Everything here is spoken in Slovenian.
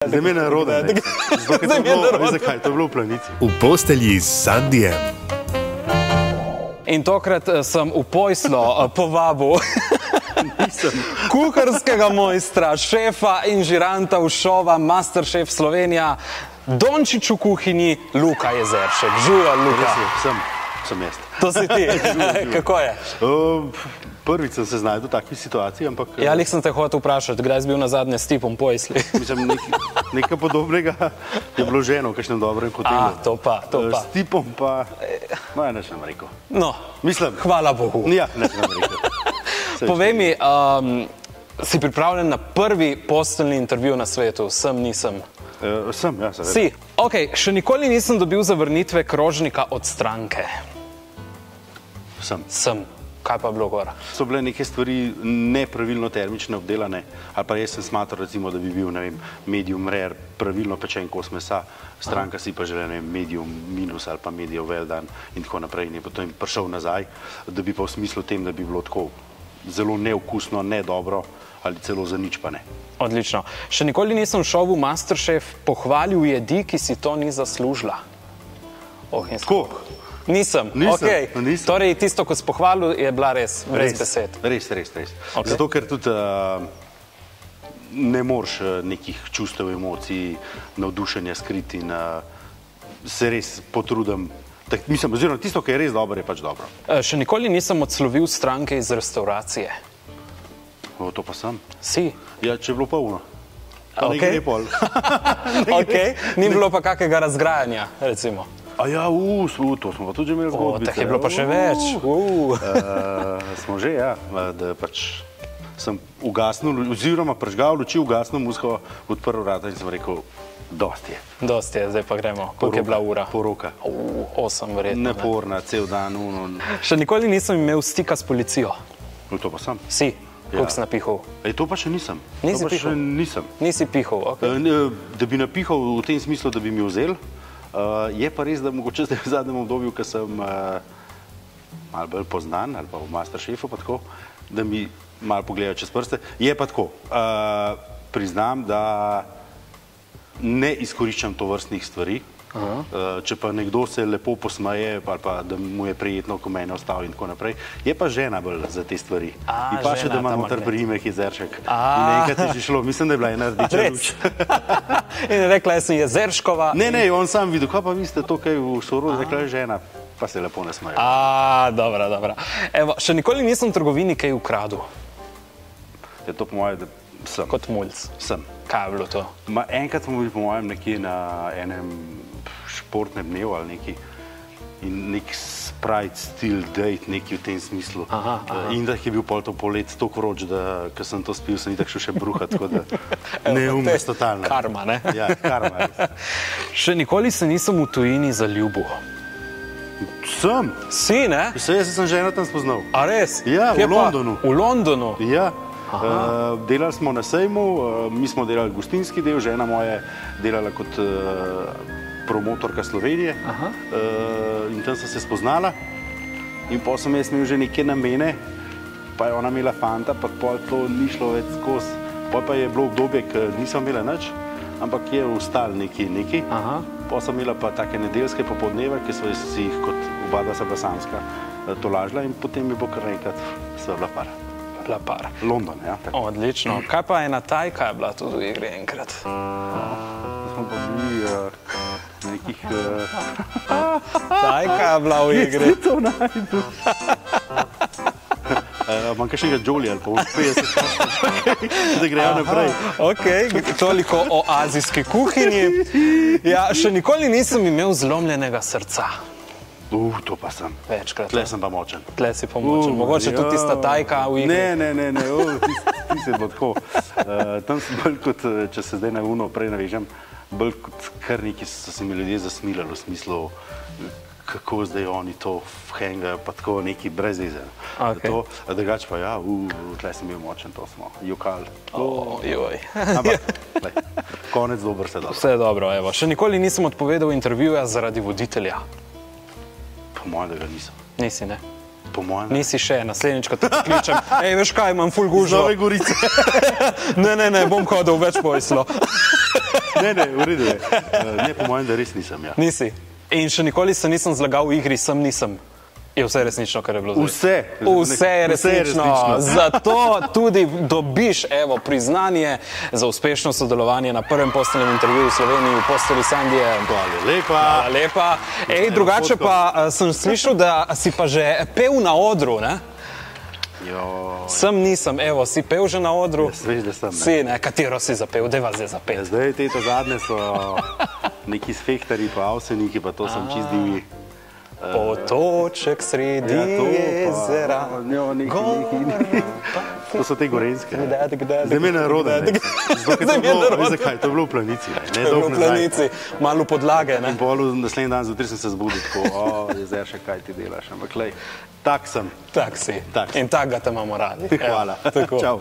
Zdaj mi je narodno. Zakaj? To je bilo v Planici. V postelji s Sandijem. In tokrat sem v Pojslo povabil kuharskega mojstra, šefa in žiranta v šova Masterchef Slovenija, Dončić v kuhinji, Luka Jezeršek. Živjo, Luka. Sem jaz. To si ti. Kako je? Prvič sem se znašel v takšni situaciji, ampak... Ja, lih sem te hotel vprašati, kdaj si bil nazadnje s tipom Pojsli? Mislim, nekaj podobnega je bilo ženo v kakšnem dobrem hotelu. To pa. S tipom pa... No, ja, neč nam rekel. No, mislim... Hvala Bogu. Ja, neč nam rekel. Povej mi, si pripravljen na prvi posteljni intervju na svetu? Sem, nisem? Sem, ja, seveda. Si. Ok, še nikoli nisem dobil zavrnitve krožnika od stranke. Sem. Kaj pa je bilo gor? So bile neke stvari nepravilno termično obdelane, ali pa jaz sem smatral, recimo, da bi bil, ne vem, medium rare, pravilno pečen kos mesa, stranka si pa želela, ne vem, medium minus ali pa medium well done in tako naprej. In je potem prišel nazaj, da bi pa v smislu tem, da bi bilo tako zelo neokusno, nedobro ali celo za nič pa ne. Odlično. Še nikoli nisem šel v Masterchef pohvalil jedi, ki si to ni zaslužila. Tako? Nisem. Torej, tisto, ko si pohvalil, je bila res brez besed. Res. Zato, ker tudi ne moreš nekih čustev, emocij, navdušenja skriti in se res potrudim. Mislim, oziroma tisto, ki je res dobro, je pač dobro. Še nikoli nisem odslovil stranke iz restauracije. To pa sem. Si? Ja, če je bilo polno. Pa ne gre pol. Ni bilo pa kakega razgrajanja, recimo. A ja, to smo pa tudi že imeli zgodbice. Tako je bilo pa še več. Smo že, ja, da pač sem ugasnil, oziroma prižgal luči, ugasnil musko, odprl vrata in sem rekel, dosti je. Dosti je, zdaj pa gremo. Koliko je bila ura? Poroka. 8 verjetno. Naporna, cel dan. Še nikoli nisem imel stika s policijo. To pa sem. Si? Koliko si napihal? To pa še nisem. Nisi pihal? Nisi pihal, ok. Da bi napihal v tem smislu, da bi mi vzel. Je pa res, da mogoče zdaj v zadnjem obdobju, ko sem malo bolj poznan, ali pa v Masterchefu pa tako, da mi malo pogledajo čez prste. Je pa tako. Priznam, da ne izkoriščam tovrstnih stvari. Če pa nekdo se lepo posmeje, ali pa da mu je prijetno, ko mene ostavi in tako naprej, je pa žena bolj za te stvari. In pa še, da ima noter priimek Jezeršek. In enkrat je že šlo, mislim, da je bila ena rdeča luč. In je rekla, jaz sem Jezerškova. Ne, on sam videl, kaj pa vi ste to kaj v sorodu, rekla je žena, pa se lepo ne smejo. Dobra. Evo, še nikoli nisem v trgovini kaj ukradil. Je to po moje, da sem. Kot mulj. Sem. Kaj je bilo to? Enkrat smo bili po mojem nekje na enem športnem dnevu ali neki in nek Sprite Still Date, neki v tem smislu. In da je bil pol to polet toliko vroč, da ko sem to spil, sem itak šel še bruhat, tako da neumnost totalna. Karma, ne? Ja, karma. Še nikoli se nisem v tujini zaljubil. Sem. Si, ne? Jaz sem ženo tam spoznal. A res? Ja, v Londonu. V Londonu? Ja. Delali smo na sejmu, mi smo delali gostinski del, žena moja delala kot promotorka Slovenije in tam sem se spoznala in potem sem jaz imel že neke namene, pa je ona imela fanta, pa pol to ni šlo več skozi. Pol pa je bilo obdobje, ko nisem imela nič, ampak je ostal neki. Potem sem imela pa take nedeljske popoldneve, ki so si jih kot oba dva sta bila samska tolažila in potem je bilo kar enkrat sva bila para. London, ja. Odlično. Kaj pa ena Tajka je bila tudi v igri enkrat? Smo pa bili nekih... Tajka je bila v igri. Kje si to najdu? Imam kakšnega Jolie ali pa 50, da grejo naprej. Ok, toliko o azijski kuhinji. Ja, še nikoli nisem imel zlomljenega srca. To pa sem. Večkrat. Tle sem pa močen. Tle si pa močen. Mogoče tudi tista Tajka v igri. Ne, ti se bo tako. Tam sem bolj kot, če se zdaj na uno prej navežem, bolj kot kar neki so se mi ljudje zasmilali v smislu, kako zdaj oni to hengajo, pa tako neki brez veze. Drugače pa ja, tle sem bil močen, to smo jokali. Ampak, konec dober, vse dobro. Vse dobro, evo. Še nikoli nisem odpovedal intervjuja zaradi voditelja. Po mojem, da ga nisem. Nisi, ne? Po mojem. Nisi še, naslednjič, ko te pokličem. Ej, veš kaj, imam ful gužvo. Z Nove Gorice. Ne, bom hodil več Pojslo. Ne, v redu je. Ne, po mojem, da res nisem, ja. Nisi. In še nikoli se nisem zlagal v igri, nisem. Je vse resnično, kar je bilo zdaj? Vse je resnično. Zato tudi dobiš, evo, priznanje za uspešno sodelovanje na prvem postelnem intervjuju v Sloveniji v posteli Sandije. Hvala lepa. Hvala lepa. Ej, drugače pa sem slišal, da si pa že pel na odru, ne? Nisem, evo, si pel že na odru? Jaz veš, da sem, ne. Si, ne, katero si zapel, daj vas je zapel. Zdaj, te zadnje so neki sfehtari pa avseniki, pa to sem čist divi. Potoček sredi jezera, to so te gorenjske. Zdaj me narode. Veš zakaj, to je bilo v Planici. To je bilo v Planici, malo podlage. In polu naslednji dan zjutraj sem se zbudil tako, Jezeršek, kaj ti delaš, ampak lej, tak sem. Tak si. In tak ga te imamo radi. Hvala. Tako. Čau.